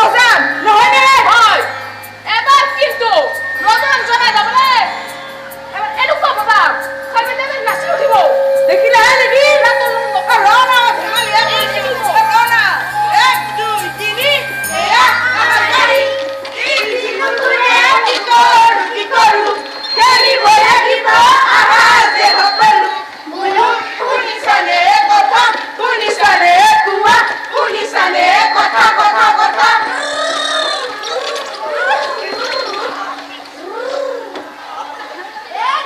ৰজন নহয় নে হয় এবাৰ কিন্তু ৰজন জনাই যাবলে এবাৰ এনেকুৱা বাবা খাইবে দেবে নাচি উঠিব দেখিলা নেকি ৰাত ৰনা ধেমালি ৰনা 1 2 3 এয়া আমাৰ গাড়ী কি কৰো খেলিব লাগিব আহা যে সকলো মনো শুনিছানে কথা শুনিছানে কোৱা শুনিছানে কথা কথা কথা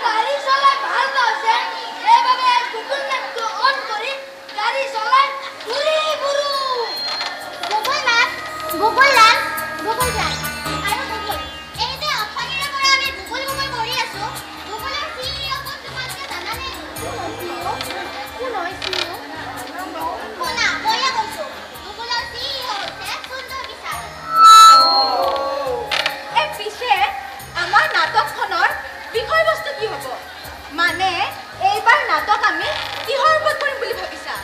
গাড়ী চলাই ভাল পাইছে এইবাবে গুগল মেপটো অন কৰি গাড়ী চলাই ঘূৰি ফুৰো গুগল মেপ আৰু গুগল এই যে অথনিৰে পৰা আমি গুগল কৰি আছো গুগলৰ CEO কোন তোমালোকে জানানে কোন হয় CEO শুনা মইয়া কৈছো গুগলৰ CEO হৈছে সুন্দৰ বিচাৰ এই পিছে আমাৰ নাটকখনৰ বিষয়বস্তু কি হ'ব মানে এইবাৰ নাটক আমি কিহৰ ওপৰত কৰিম বুলি ভাবিছা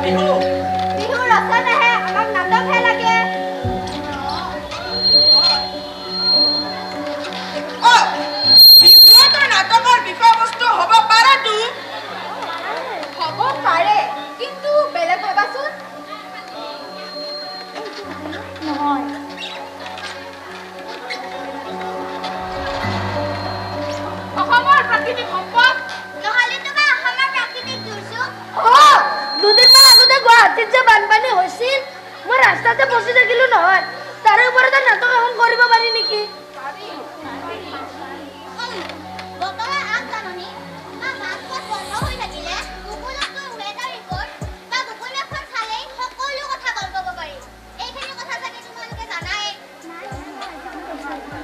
বিহু ৰচন আহে আমাক নাটকহে লাগে বিহুতৰ নাটকৰ বিষয়বস্তু হ'ব পাৰেতো হ'ব পাৰে কিন্তু বেলেগ ভাবাচোন নহয় অসমৰ প্ৰাকৃতিক সম্পদ নহলে তোমাৰ অসমৰ প্ৰাকৃতিক দুৰ্যোগ দুদিনমান আগতে গুৱাহাটীত যে বানপানী হৈছিল মই ৰাস্তাতে বসি থাকিলো নহয় তাৰে ওপৰতে নাটক এখন কৰিব পাৰি নেকি বতৰৰ আগজাননী মাছখন বন্ধ হৈ থাকিলে গুগলতো ৱেডাৰ ৰিপৰ্ট বা গুগল মেপখন চালেই সকলো কথা গম পাব পাৰি এইখিনি কথা চাগে তোমালোকে জানাই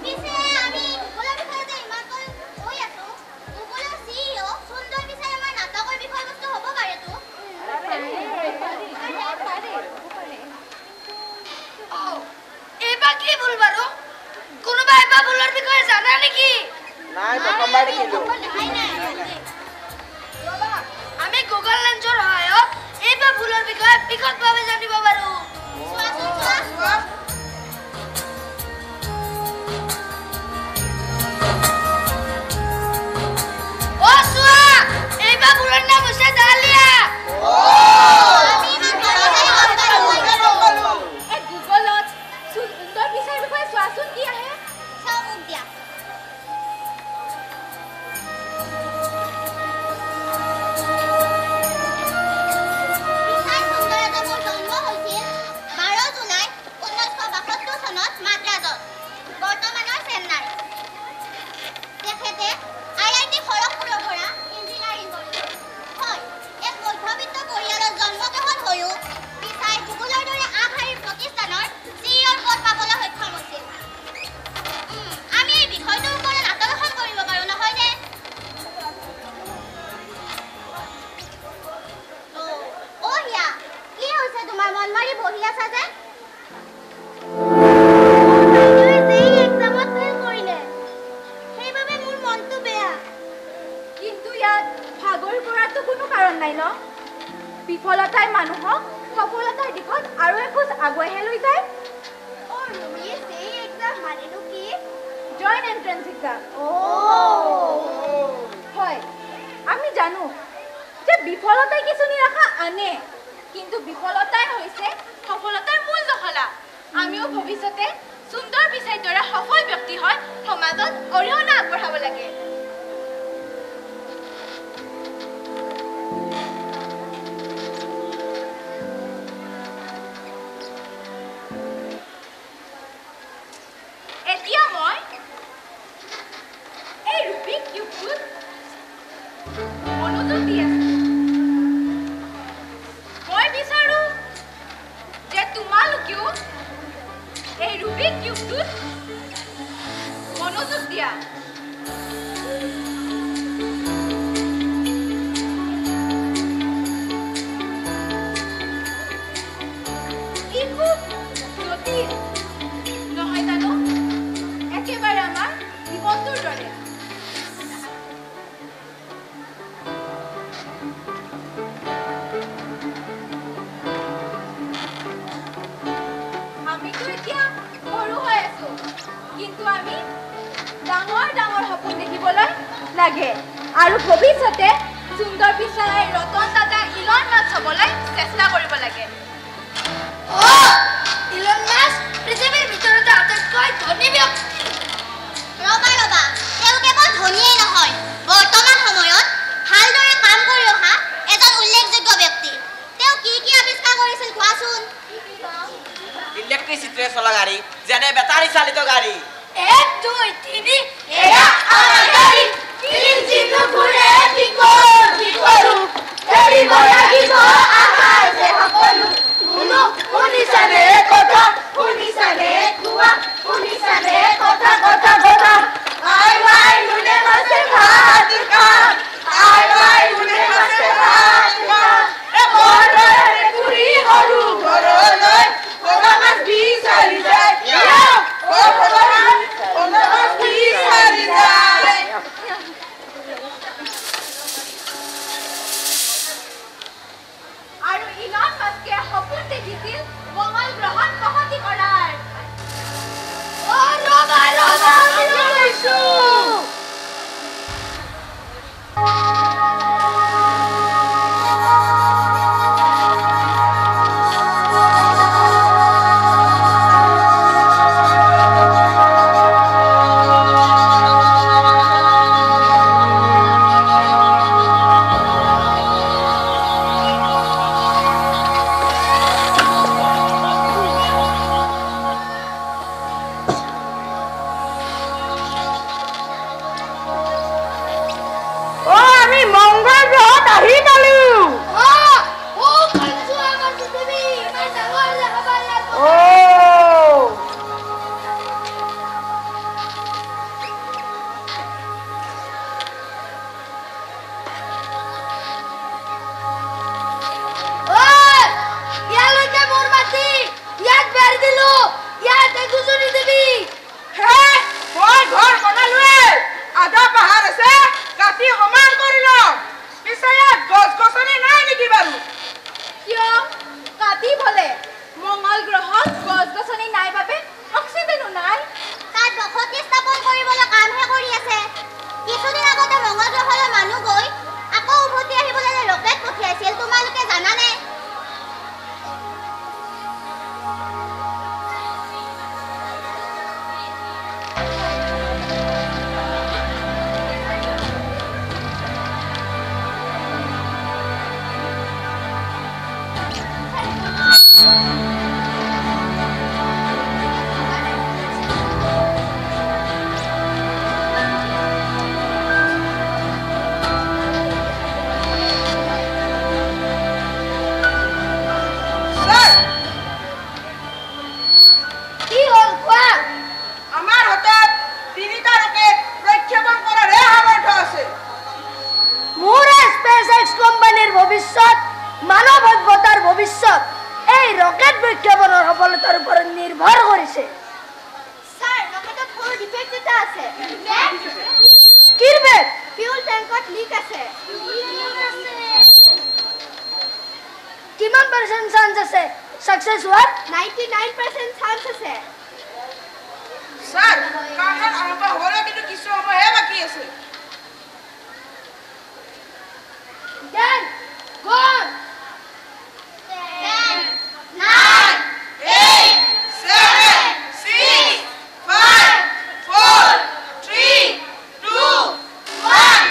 পিছে আমি গুগলৰ বিষয়ে ইমানকৈ কৈ আছো গুগলৰ CEO সুন্দৰ বিচাৰ আমাৰ নাটকৰ বিষয়বস্তু হ'ব পাৰেতো এইবাৰ কি ভুল বাৰু কোনোবা এইবাৰ ভুলৰ বিষয়ে জানা নেকি নাই প্ৰথমবাৰ দেখিলো আমি গুগল লেন্সৰ সহায়ত এইবাৰ ভুলৰ বিষয়ে বিশদভাৱে জানিব পাৰো এইবাৰ ভুলৰ নাম হৈছে ডালিয়া গুগলত সুন্দৰ বিচাৰ বিষয়ে চোৱাচোন কি আহে চাও মোক দিয়া বিফলতাই মানুহক সফলতাৰ দিশত আৰু এখোজ আগুৱাইহে লৈ যায় জইণ্ট এন্ট্ৰেন্স এক্সাম হয় আমি জানো যে বিফলতাই কিছু নিৰাশা আনে কিন্তু বিফলতাই হৈছে সফলতাৰ মূল দখলা আমিও ভৱিষ্যতে সুন্দৰ বিচাৰ দৰে সফল ব্যক্তি হয় সমাজত অৰিহণা আগবঢ়াব লাগে কিউবটোত মনোযোগ দি আছে। মই বিচাৰো যে তোমালোকেও এই ৰুবিক কিউবটোত মনোযোগ দিয়া। ই খুব জটিল নহয় জানো? একেবাৰে আমাৰ জীৱনটোৰ দৰে। আমিতো এতিয়া সৰু হৈ আছো, কিন্তু আমি ডাঙৰ ডাঙৰ সপোন দেখিবলৈ লাগে আৰু ভৱিষ্যতে সুন্দৰ পিচাই ৰতন টাটা ইলন মাস্ক হ'বলৈ চেষ্টা কৰিব লাগে। ইলন মাস্ক পৃথিৱীৰ ভিতৰতে আটাইতকৈ ধনী ব্যক্তি। ৰবা ৰবা, তেওঁ কেৱল ধনীয়েই নহয়, বৰ্তমান সময়ত ভালদৰে কাম কৰি অহা এজন উল্লেখযোগ্য ব্যক্তি। তেওঁ কি কি আৱিষ্কাৰ কৰিছিল কোৱাচোন? ইলেক্ট্ৰিচিটিৰে চলা গাড়ী, যেনে বেটাৰী চালিত গাড়ী। 1 2 3 এয়া আমাৰ গাড়ী, ইঞ্জিনটো ঘূৰে কি কৰো এৰিব লাগিব আকাশে সকলো। শুনো শুনিছানে কথা, শুনিছানে কোৱা, শুনিছানে কথা কথা কথা। আই বাই লুনে মাছে ভাত খা, আই বাই লুনে মাছে ভাত খা। এ বৰৰে ঘূৰি সৰু ঘৰলৈ সৰু মাছ বিচাৰি যায়। আৰু ইলন মাস্কে সপোন দেখিছিল মঙ্গল গ্ৰহত বসতি কৰাৰ। Success what? 99% chance আছে। স্যাৰ, কামখন আৰম্ভ হ'লে কিন্তু কিছু সময়হে বাকী আছে। Then, go! 10, 9, 8, 7, 6, 5, 4, 3, 2, 1.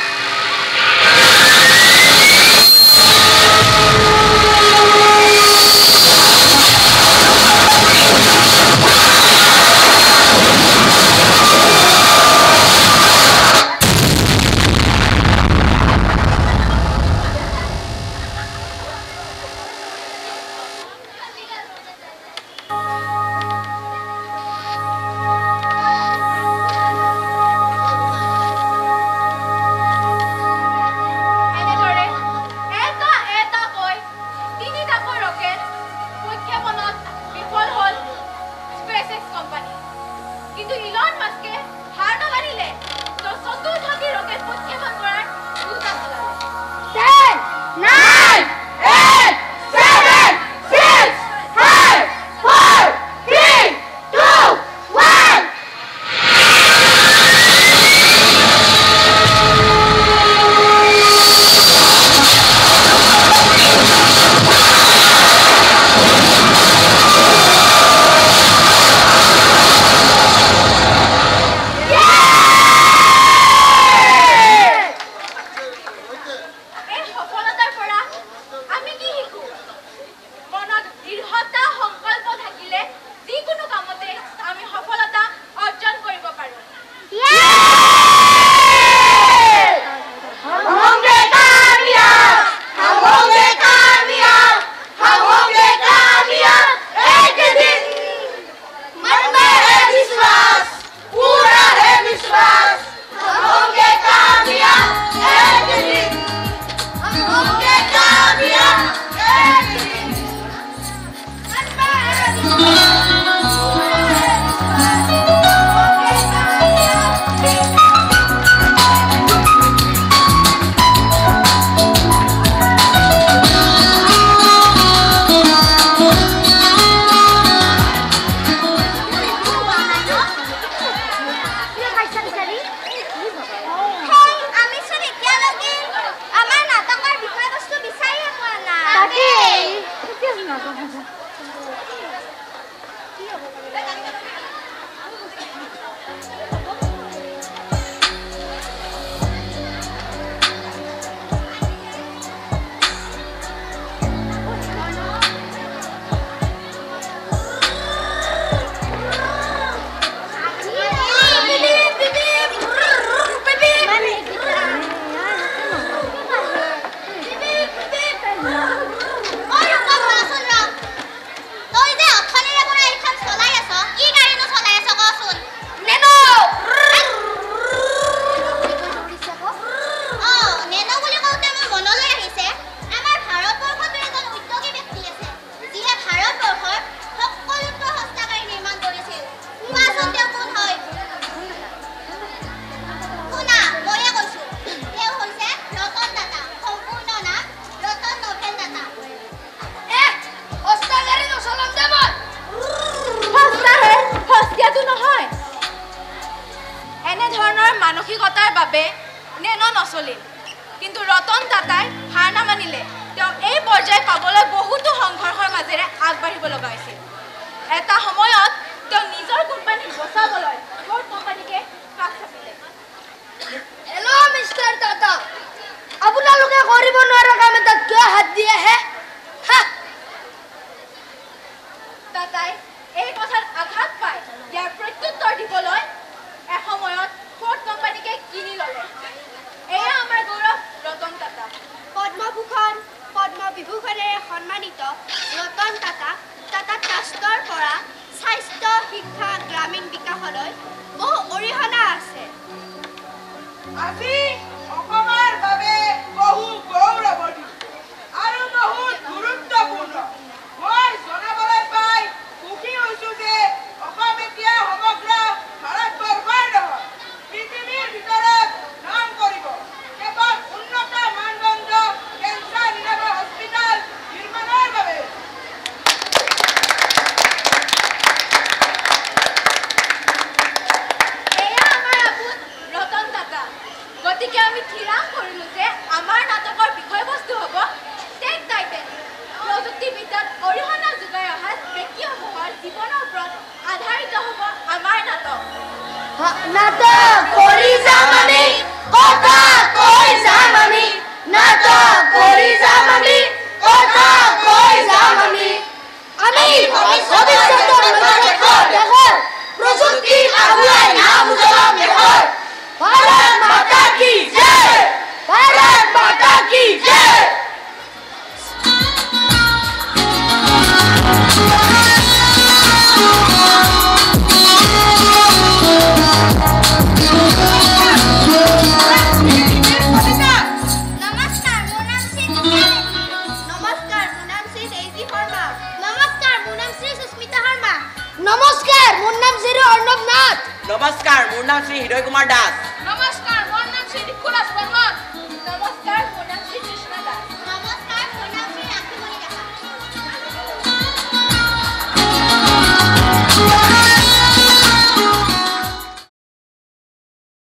চলিল কিন্তু ৰতন টাটাই হাৰ নামানিলে তেওঁ এই পৰ্যায় পাবলৈ বহুতো সংঘৰ্ষৰ মাজেৰে আগবাঢ়িব লগা হৈছিল এটা সময়ত তেওঁ নিজৰ কোম্পানী বচাবলৈ ফৰ্ড কোম্পানীকে কাষ চাপিলে হেল্ল' মিষ্টাৰ টাটা আপোনালোকে কৰিব নোৱাৰা কাম এটাত কিয় হাত দিয়ে হে টাটাই এই কথাত আঘাত পায় ইয়াৰ প্ৰত্যুত্তৰ দিবলৈ এসময়ত ফৰ্ড কোম্পানীকে কিনি ল'লে এয়া আমাৰ গৌৰৱ ৰতন টাটা পদ্মভূষণ পদ্মবিভূষণেৰে সন্মানিত ৰতন টাটা টাটা ট্ৰাষ্টৰ পৰা স্বাস্থ্য শিক্ষা গ্ৰামীণ বিকাশলৈ বহু অৰিহণা আছে আজি অসমৰ বাবে বহু গৌৰৱী আৰু বহুত গুৰুত্বপূৰ্ণ মই জনাবলৈ পাই সুখী হৈছো যে অসম এতিয়া সমগ্ৰ ভাৰতবৰ্ষৰ নহয় পৃথিৱীৰ ভিতৰত নাম কৰিব কেৱল উন্নত মানদণ্ড কেঞ্চাৰ নিৰাময় হস্পিটেল নিৰ্মাণৰ বাবে এয়া আমাৰ আপোন ৰতন টাটা গতিকে আমি ঠিৰাং কৰিলো যে আমাৰ নাটকৰ বিষয়বস্তু হ'ব টেক টাইটেন প্ৰযুক্তিবিদ্যাত অৰিহণা যোগাই অহা ব্যক্তিসমূহৰ জীৱনৰ ওপৰত আধাৰিত হ'ব আমাৰ নাটক নাটক কৰি যাম আমি কথা কৈ যাম আমি নাটক কৰি যাম আমি কথা কৈ যাম আমি ভৱিষ্যতৰ দেশৰ প্ৰযুক্তি আগুৱাই নাম উজ্বলাম দেশৰ ভাৰত মাতা কি জয় ভাৰত মাতা কি জয় নমস্কাৰ মোৰ নাম শ্ৰী নমস্কাৰ মোৰ নাম শ্ৰী ডেইজি শৰ্মা নমস্কাৰ মোৰ নাম শ্ৰী সুস্মিতা শৰ্মা নমস্কাৰ মোৰ নাম শ্ৰী অৰ্ণৱ নাথ নমস্কাৰ মোৰ নাম শ্ৰী হৃদয় কুমাৰ দাস